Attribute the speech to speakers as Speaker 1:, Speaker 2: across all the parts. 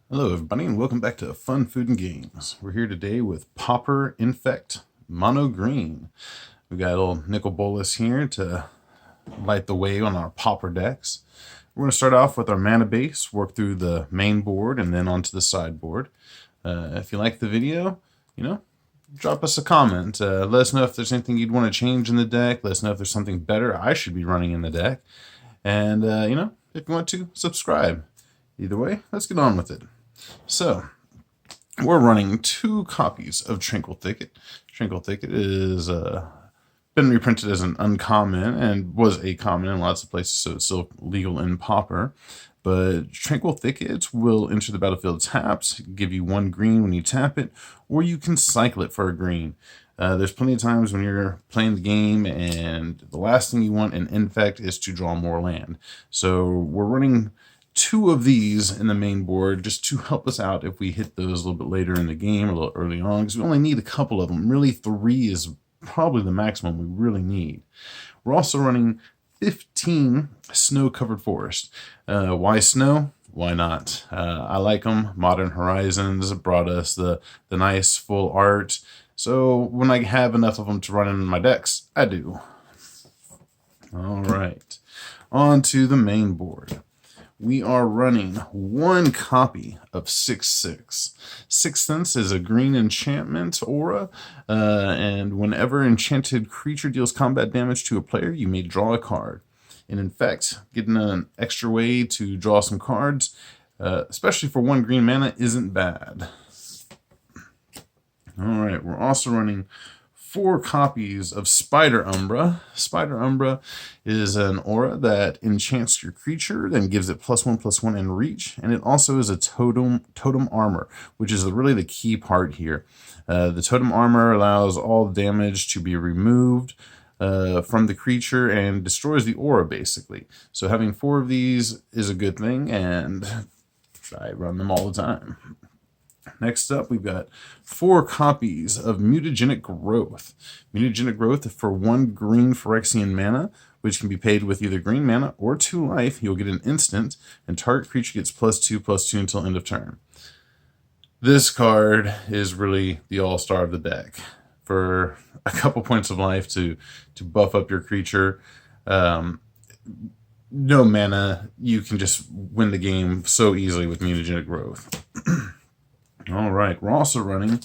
Speaker 1: Hello everybody and welcome back to Fun Food and Games. We're here today with Pauper, Infect, Mono Green. We got a little nickel bolus here to light the way on our Pauper decks. We're going to start off with our mana base, work through the main board and then onto the sideboard. If you like the video, drop us a comment. Let us know if there's anything you'd want to change in the deck. Let us know if there's something better I should be running in the deck. And, if you want to, subscribe. Either way, let's get on with it. So, we're running 2 copies of Tranquil Thicket. Tranquil Thicket is been reprinted as an uncommon and was a common in lots of places, so it's still legal in Pauper. But Tranquil Thicket will enter the battlefield tapped, give you 1 green when you tap it, or you can cycle it for a green. There's plenty of times when you're playing the game and the last thing you want in Infect is to draw more land. So we're running 2 of these in the main board just to help us out if we hit those a little bit later in the game or a little early on, because we only need a couple of them. Really, 3 is probably the maximum we really need. We're also running 15 snow-covered forest. Why snow? Why not? I like them. Modern Horizons brought us the nice full art. So when I have enough of them to run in my decks, I do. All right. On to the main board. We are running 1 copy of 6/6. Sixth Sense is a green enchantment aura, and whenever enchanted creature deals combat damage to a player, you may draw a card. And in fact, getting an extra way to draw some cards, especially for 1 green mana, isn't bad. All right, we're also running 4 copies of Spider Umbra. Spider Umbra is an aura that enchants your creature, then gives it +1/+1 in reach, and it also is a totem armor, which is really the key part here. The totem armor allows all damage to be removed from the creature and destroys the aura, basically. So having 4 of these is a good thing, and I run them all the time. Next up, we've got 4 copies of Mutagenic Growth. Mutagenic Growth for 1 green Phyrexian mana, which can be paid with either green mana or 2 life. You'll get an instant, and target creature gets +2/+2 until end of turn. This card is really the all-star of the deck. For a couple points of life to buff up your creature, no mana, you can just win the game so easily with Mutagenic Growth. All right, we're also running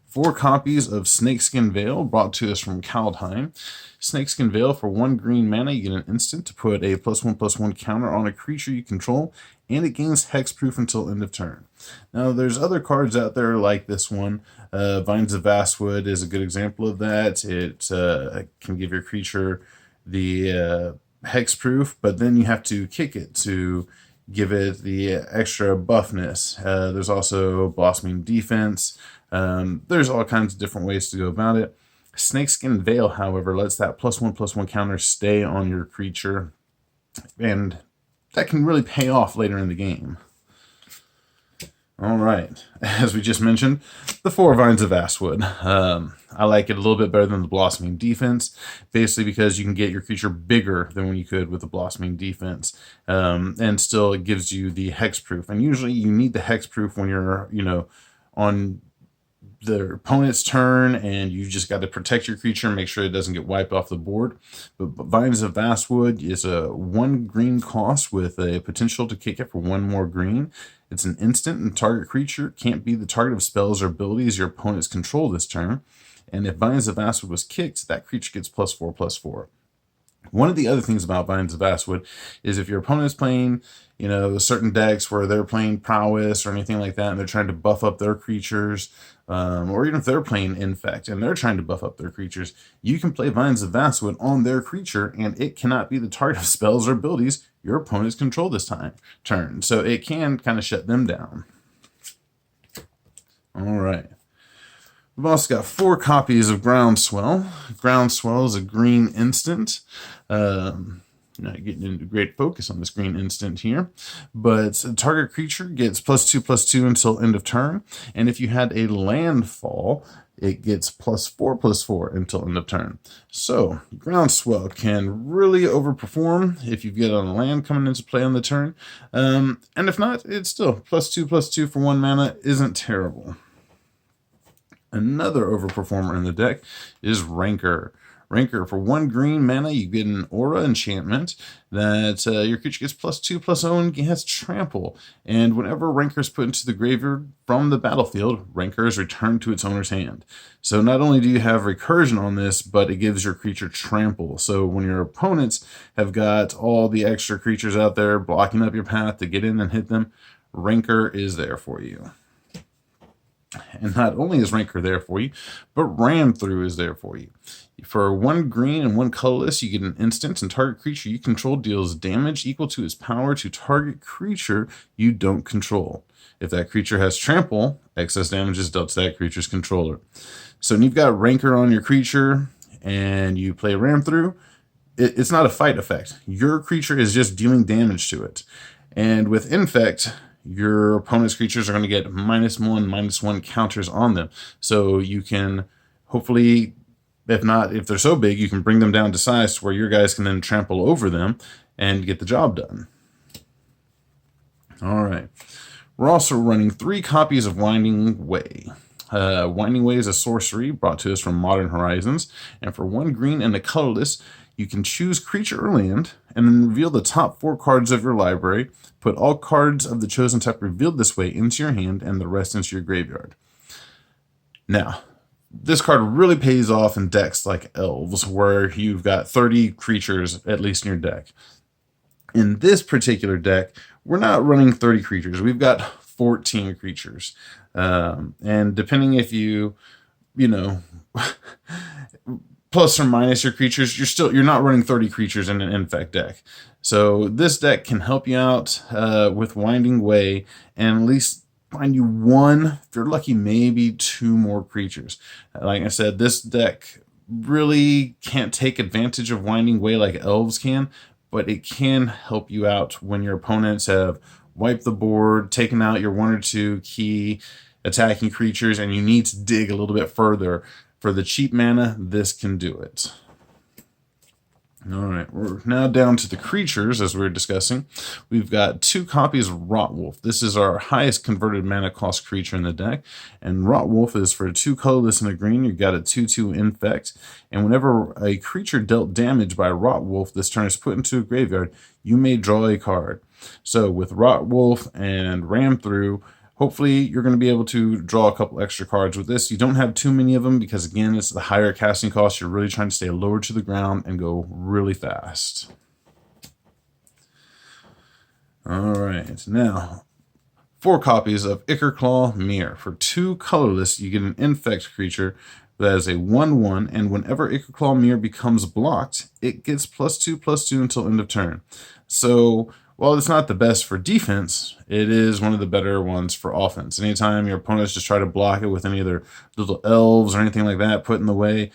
Speaker 1: 4 copies of Snakeskin Veil, brought to us from Kaldheim. Snakeskin Veil for 1 green mana, you get an instant to put a +1/+1 counter on a creature you control, and it gains hexproof until end of turn. Now, there's other cards out there like this one. Vines of Vastwood is a good example of that. It can give your creature the hexproof, but then you have to kick it to give it the extra buffness. There's also Blossoming Defense. There's all kinds of different ways to go about it. Snakeskin Veil, however, lets that +1/+1 counter stay on your creature, and that can really pay off later in the game. All right, as we just mentioned, the 4 Vines of Vastwood. I like it a little bit better than the Blossoming Defense, basically because you can get your creature bigger than when you could with the Blossoming Defense, and still it gives you the hexproof. And usually you need the hexproof when you're, on the opponent's turn and you just got to protect your creature and make sure it doesn't get wiped off the board. But Vines of Vastwood is a 1 green cost with a potential to kick it for 1 more green. It's an instant, and target creature can't be the target of spells or abilities your opponents control this turn. And if Vines of Vastwood was kicked, that creature gets +4/+4. One of the other things about Vines of Vastwood is if your opponent's playing, certain decks where they're playing Prowess or anything like that, and they're trying to buff up their creatures, or even if they're playing Infect and they're trying to buff up their creatures, you can play Vines of Vastwood on their creature, and it cannot be the target of spells or abilities your opponents control this turn. So it can kind of shut them down. All right. We've also got 4 copies of Groundswell. Groundswell is a green instant. Not getting into great focus on this green instant here, but a target creature gets +2/+2 until end of turn. And if you had a landfall, it gets +4/+4 until end of turn. So Groundswell can really overperform if you get on a land coming into play on the turn. And if not, it's still +2/+2 for 1 mana isn't terrible. Another overperformer in the deck is Rancor. Rancor, for 1 green mana, you get an aura enchantment that your creature gets +2/+0 and has trample. And whenever Rancor is put into the graveyard from the battlefield, Rancor is returned to its owner's hand. So not only do you have recursion on this, but it gives your creature trample. So when your opponents have got all the extra creatures out there blocking up your path to get in and hit them, Rancor is there for you. And not only is Rancor there for you, but Ram Through is there for you. For 1 green and 1 colorless, you get an instant, and target creature you control deals damage equal to its power to target creature you don't control. If that creature has trample, excess damage is dealt to that creature's controller. So when you've got Rancor on your creature and you play Ram Through, it's not a fight effect. Your creature is just dealing damage to it. And with Infect, your opponent's creatures are going to get -1/-1 counters on them. So you can hopefully, if they're so big, you can bring them down to size to where your guys can then trample over them and get the job done. All right. We're also running 3 copies of Winding Way. Winding Way is a sorcery brought to us from Modern Horizons. And for 1 green and a colorless, you can choose creature or land and then reveal the top 4 cards of your library. Put all cards of the chosen type revealed this way into your hand and the rest into your graveyard. Now, this card really pays off in decks like Elves, where you've got 30 creatures at least in your deck. In this particular deck, we're not running 30 creatures. We've got 14 creatures. And depending if you plus or minus your creatures, you're not running 30 creatures in an Infect deck. So this deck can help you out with Winding Way and at least find you 1, if you're lucky, maybe 2 more creatures. Like I said, this deck really can't take advantage of Winding Way like Elves can, but it can help you out when your opponents have wiped the board, taken out your 1 or 2 key attacking creatures, and you need to dig a little bit further. For the cheap mana, this can do it. All right, we're now down to the creatures, as we were discussing. We've got 2 copies of Rotwolf. This is our highest converted mana cost creature in the deck. And Rotwolf is for 2 colorless and a green. You've got a 2/2 Infect. And whenever a creature dealt damage by Rotwolf this turn is put into a graveyard, you may draw a card. So with Rotwolf and Ram Through, hopefully you're going to be able to draw a couple extra cards with this. You don't have too many of them because, again, it's the higher casting cost. You're really trying to stay lower to the ground and go really fast. All right, now 4 copies of Ichorclaw Myr. For 2 colorless, you get an Infect creature that is a 1/1, and whenever Ichorclaw Myr becomes blocked, it gets +2/+2 until end of turn. So while it's not the best for defense, it is one of the better ones for offense. Anytime your opponents just try to block it with any of their little elves or anything like that put in the way,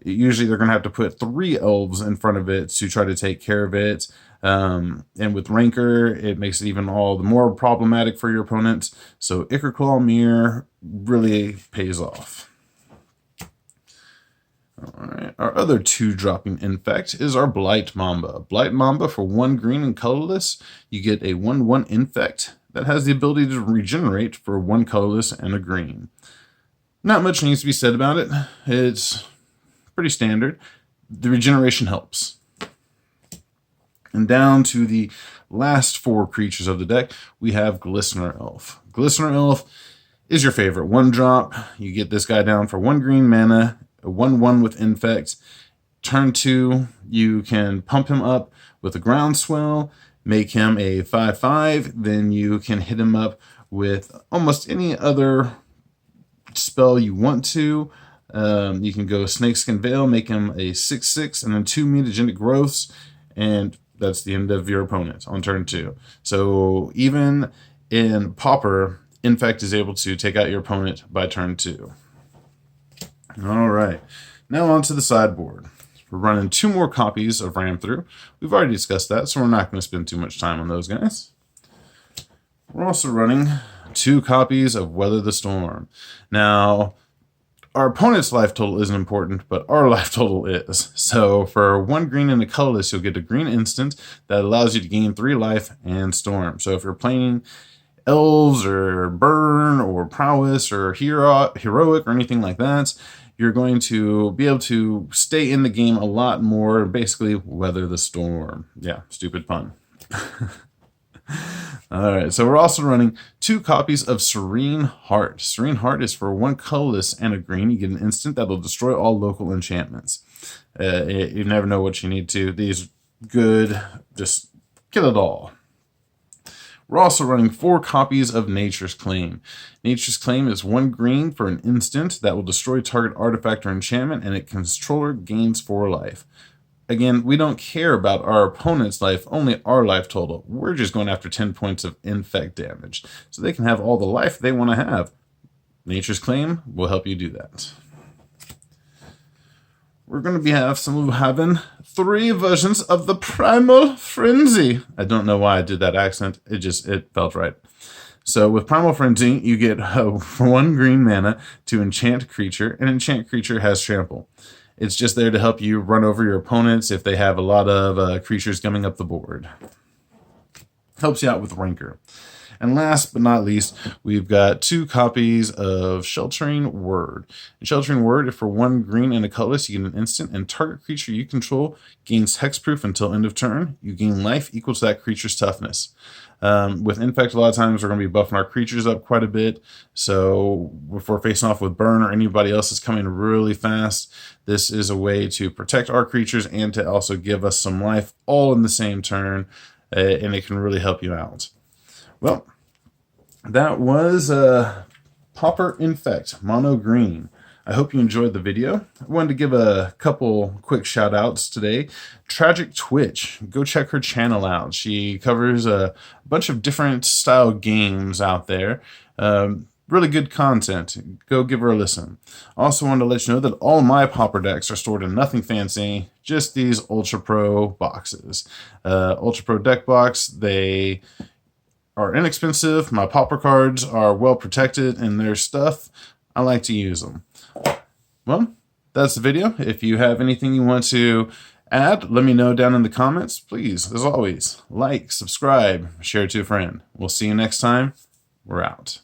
Speaker 1: usually they're going to have to put 3 elves in front of it to try to take care of it. And with Rancor, it makes it even all the more problematic for your opponents. So Ichorclaw Myr really pays off. All right, our other 2-dropping Infect is our Blight Mamba. Blight Mamba, for 1 green and colorless, you get a 1/1 Infect that has the ability to regenerate for 1 colorless and a green. Not much needs to be said about it. It's pretty standard. The regeneration helps. And down to the last 4 creatures of the deck, we have Glistener Elf. Glistener Elf is your favorite 1-drop. You get this guy down for 1 green mana, a 1/1 with Infect. Turn 2, you can pump him up with a Groundswell, make him a 5/5, then you can hit him up with almost any other spell you want to. You can go Snakeskin Veil, make him a 6/6, and then 2 Mutagenic Growths, and that's the end of your opponent on turn 2. So even in Pauper, Infect is able to take out your opponent by turn 2. All right, now on to the sideboard. We're running 2 more copies of Ram Through. We've already discussed that, so we're not going to spend too much time on those guys. We're also running 2 copies of Weather the Storm. Now, Our opponent's life total isn't important, but our life total is. So for 1 green and a colorless, you'll get a green instant that allows you to gain 3 life and storm. So if you're playing elves or burn or prowess or heroic or anything like that, you're going to be able to stay in the game a lot more, basically weather the storm. Yeah, stupid pun. All right, so we're also running 2 copies of Serene Heart. Serene Heart is for 1 colorless and a green. You get an instant that will destroy all local enchantments. You never know what you need to. These good, just kill it all. We're also running 4 copies of Nature's Claim. Nature's Claim is 1 green for an instant that will destroy target artifact or enchantment, and its controller gains 4 life. Again, we don't care about our opponent's life, only our life total. We're just going after 10 points of infect damage, so they can have all the life they want to have. Nature's Claim will help you do that. We're going to be having 3 versions of the Primal Frenzy. I don't know why I did that accent. It felt right. So with Primal Frenzy, you get 1 green mana to enchant creature, and enchant creature has trample. It's just there to help you run over your opponents if they have a lot of creatures coming up the board. Helps you out with Rancor. And last but not least, we've got 2 copies of Sheltering Word. And Sheltering Word, if for 1 green and a colorless, you get an instant, and target creature you control gains hexproof until end of turn. You gain life equal to that creature's toughness. With Infect, a lot of times we're going to be buffing our creatures up quite a bit. So if we're facing off with Burn or anybody else that's coming really fast, this is a way to protect our creatures and to also give us some life all in the same turn, and it can really help you out. Well, that was Pauper Infect, Mono Green. I hope you enjoyed the video. I wanted to give a couple quick shout outs today. Tragic Twitch, go check her channel out. She covers a bunch of different style games out there. Really good content. Go give her a listen. Also wanted to let you know that all my Pauper decks are stored in nothing fancy, just these Ultra Pro boxes. Ultra Pro deck box, they are inexpensive. My Pauper cards are well protected in their stuff. I like to use them. Well, that's the video. If you have anything you want to add, let me know down in the comments. Please, as always, like, subscribe, share to a friend. We'll see you next time. We're out.